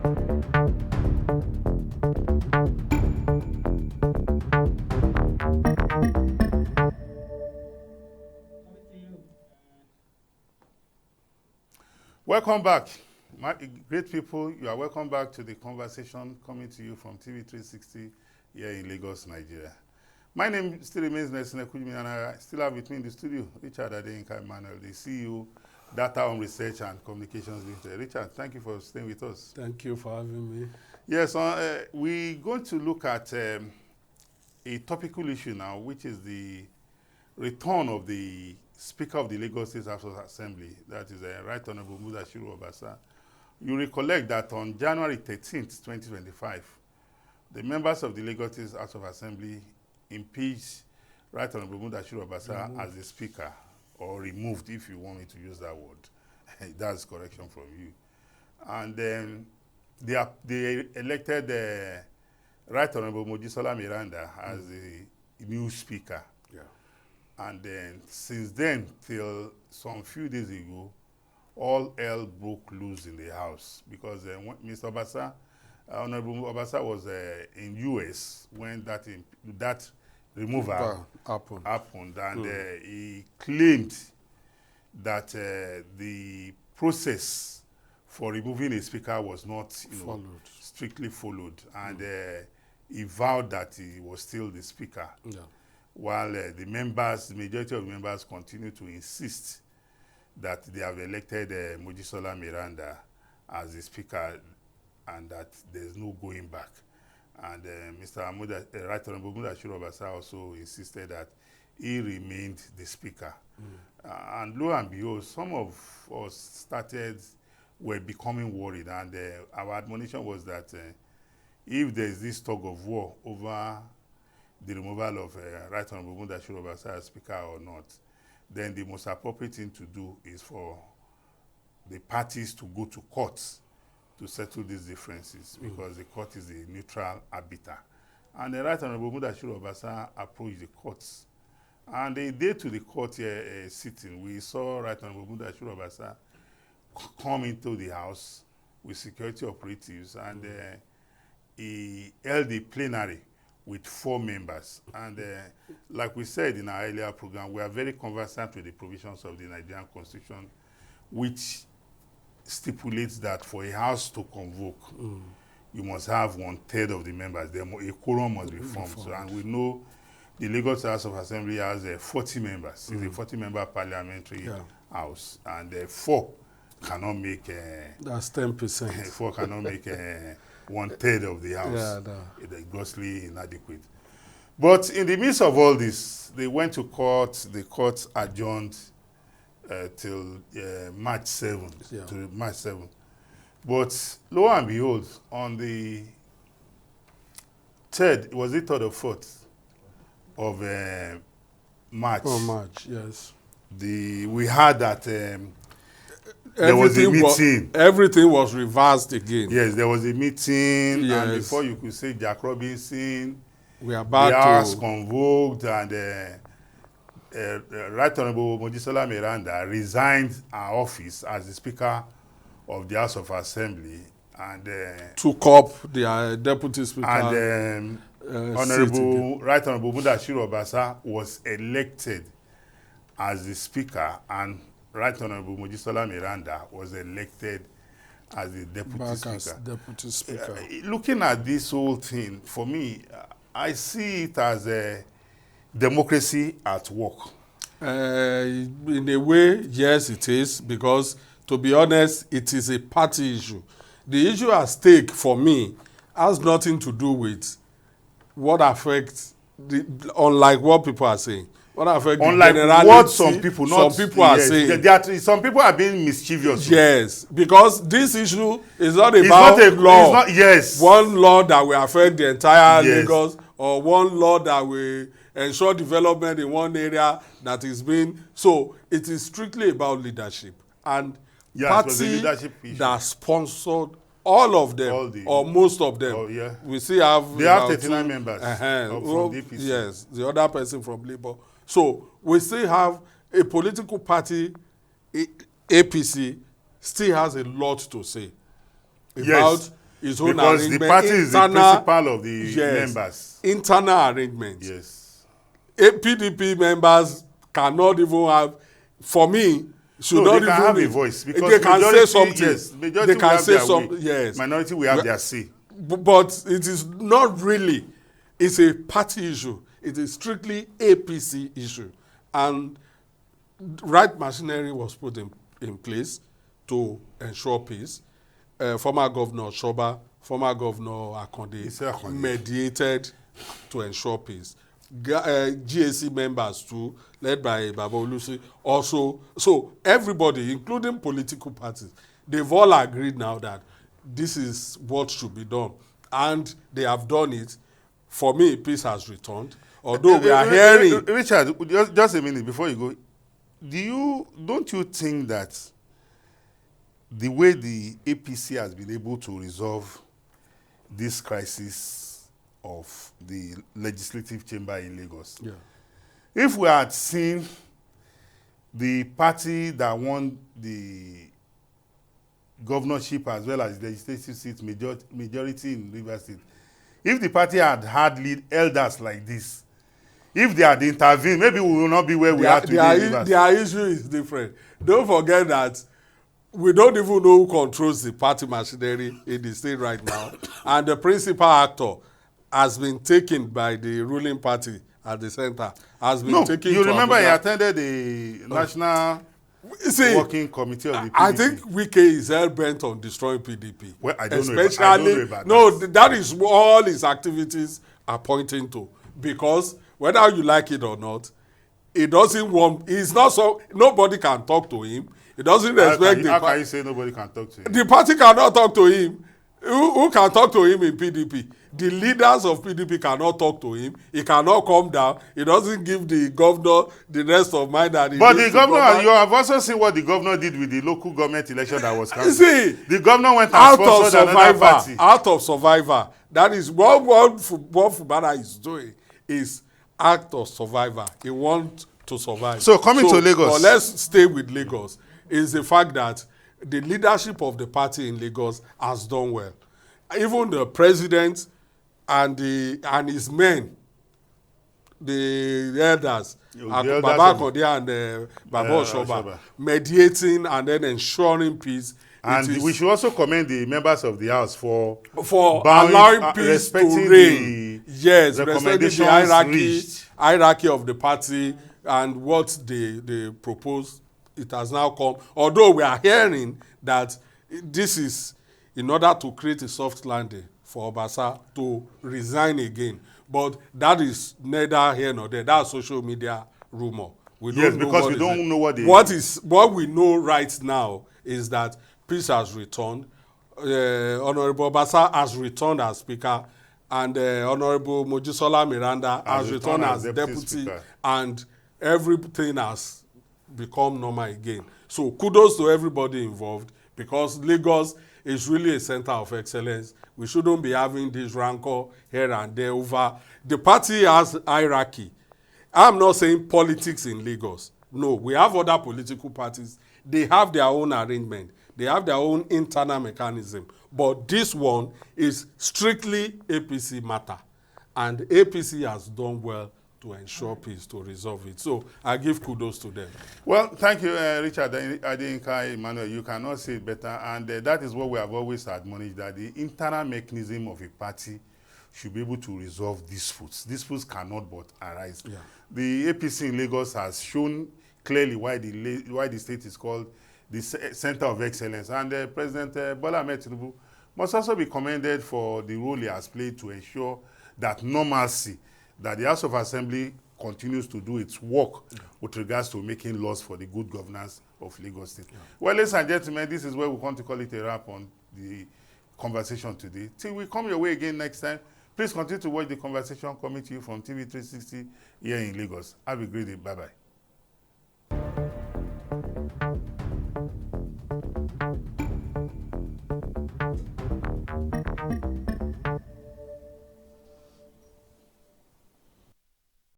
Welcome back. My great people, you are welcome back to the conversation coming to you from TV 360 here in Lagos, Nigeria. My name still remains Nelson Ekujimi, and I still have with me in the studio Richard Adeyinka Emmanuel, the CEO, Data on Research and Communications Limited. Richard, thank you for staying with us. Thank you for having me. Yes, we're going to look at a topical issue now, which is the return of the Speaker of the Lagos State House of Assembly, that is Right Honorable Mudashiru Obasa. You recollect that on January 13th, 2025, the members of the Lagos State House of Assembly impeached Right Honorable Mudashiru Obasa as the Speaker, or removed, if you want me to use that word. That's correction from you. And then they elected Right Honorable Mojisola Miranda as the new Speaker. Yeah. And then, since then, till some few days ago, all hell broke loose in the House because Mr. Obasa, Honorable Obasa was in US when that removal happened, and he claimed that the process for removing a speaker was not strictly followed, and he vowed that he was still the speaker. Yeah. While the majority of the members continue to insist that they have elected Mojisola Miranda as the speaker and that there's no going back. And Right Honorable Mudashiru Obasa also insisted that he remained the speaker. And lo and behold, some of us were becoming worried, and our admonition was that if there's this tug of war over the removal of Right Honorable Mudashiru Obasa as Speaker or not, then the most appropriate thing to do is for the parties to go to courts to settle these differences, because the court is a neutral arbiter. And the Right Honorable Mudashiru Obasa approached the courts. And a day to the court sitting, we saw Right Honorable Mudashiru Obasa come into the House with security operatives, and he held a plenary with 4 members. And like we said in our earlier program, we are very conversant with the provisions of the Nigerian Constitution, which stipulates that for a house to convoke, you must have 1/3 of the members. A quorum must be formed. So, and we know the Lagos House of Assembly has 40 members. It's a 40-member parliamentary house, and 4 cannot make... That's 10%. 4 cannot make... 1/3 of the House. Yeah, no. It's grossly inadequate. But in the midst of all this, they went to court. The court adjourned till March 7th. Yeah. To March 7th. But lo and behold, on the 3rd, was it 3rd or 4th of March? Oh, March, yes. We heard that there was a meeting. Everything was reversed again. Yes, there was a meeting, yes. And before you could say Jack Robinson, we are about the House convoked, and Right Honorable Mojisola Miranda resigned her office as the Speaker of the House of Assembly, and took up the Deputy Speaker. And Right Honorable Mudashiru Obasa was elected as the Speaker, and Right Honorable Mojisola Miranda was elected as the Deputy Speaker. Looking at this whole thing, for me, I see it as a democracy at work. In a way, yes, it is, because, to be honest, it is a party issue. The issue at stake, for me, has nothing to do with what affects, unlike what people are saying. What affects unlike the generality, what some people are saying. Some people are being mischievous. Yes, because this issue is not about law. Yes. One law that will affect the entire Lagos, or one law that will ensure development in one area that is being... So it is strictly about leadership. And party that sponsored all of them, or most of them, we still have... They have 39 members from DPC. Yes, the other person from Labour. So we still have a political party, APC, still has a lot to say about his own because arrangement. the party is the principal of the members. Internal arrangements. Yes. PDP members cannot even have, for me, should not they can even have a voice because they can say something. Yes, majority they can will have say their something. way. Yes, minority will have their say. But it is not really. It's a party issue. It is strictly APC issue, and right machinery was put in place to ensure peace. Former Governor Shoba, former Governor Akonde mediated to ensure peace. GAC members too, led by Baba Olusi, also. So everybody, including political parties, they've all agreed now that this is what should be done. And they have done it. For me, peace has returned. Although we are hearing... Richard, just a minute before you go. Don't you think that the way the APC has been able to resolve this crisis of the legislative chamber in Lagos, if we had seen the party that won the governorship as well as the legislative seat majority in Rivers State, if the party had lead elders like this, if they had intervened, maybe we will not be where we are today. Their issue is different. Don't forget that we don't even know who controls the party machinery in the state right now. And the principal actor has been taken by the ruling party at the center. You remember he attended the National Working Committee of the PDP. I think Wike is hell-bent on destroying PDP. Well, I don't know about that. That is what all his activities are pointing to. Because whether you like it or not, he doesn't want, he's not so, nobody can talk to him. He doesn't respect the party. How can you say nobody can talk to him? The party cannot talk to him. Who can talk to him in PDP? The leaders of PDP cannot talk to him. He cannot come down. He doesn't give the governor the rest of mind that he But the governor, you have also seen what the governor did with the local government election that was cancelled. See, the governor went and sponsored another party. Out of Survivor. That is what Fubara is doing, is act of survivor. He wants to survive. So coming to Lagos. But let's stay with Lagos. Is the fact that the leadership of the party in Lagos has done well. Even the president and his men, the elders, Baba Akonde and Baba Oshoba, mediating and then ensuring peace. And we should also commend the members of the House for allowing peace to reign. Yes, respecting the hierarchy of the party and what they propose. It has now come. Although we are hearing that this is in order to create a soft landing for Obasa to resign again. But that is neither here nor there. That's social media rumor. We don't know because we don't know what what we know right now is that peace has returned. Honorable Obasa has returned as Speaker, and Honorable Mojisola Miranda has returned as Deputy, and everything has become normal again. So kudos to everybody involved, because Lagos is really a center of excellence. We shouldn't be having this rancor here and there over. The party has hierarchy. I'm not saying politics in Lagos. No, we have other political parties. They have their own arrangement. They have their own internal mechanism. But this one is strictly APC matter. And APC has done well to ensure peace, to resolve it. So I give kudos to them. Well, thank you, Richard Adeyinka Emmanuel. You cannot say it better. And that is what we have always admonished, that the internal mechanism of a party should be able to resolve disputes. Disputes cannot but arise. Yeah. The APC in Lagos has shown clearly why the state is called the Center of Excellence. And President Bola Ahmed Tinubu must also be commended for the role he has played to ensure that normalcy, that the House of Assembly continues to do its work with regards to making laws for the good governance of Lagos State. Yeah. Well, ladies and gentlemen, this is where we want to call it a wrap on the conversation today. Till we come your way again next time, please continue to watch the conversation coming to you from TV 360 here in Lagos. Have a great day. Bye-bye.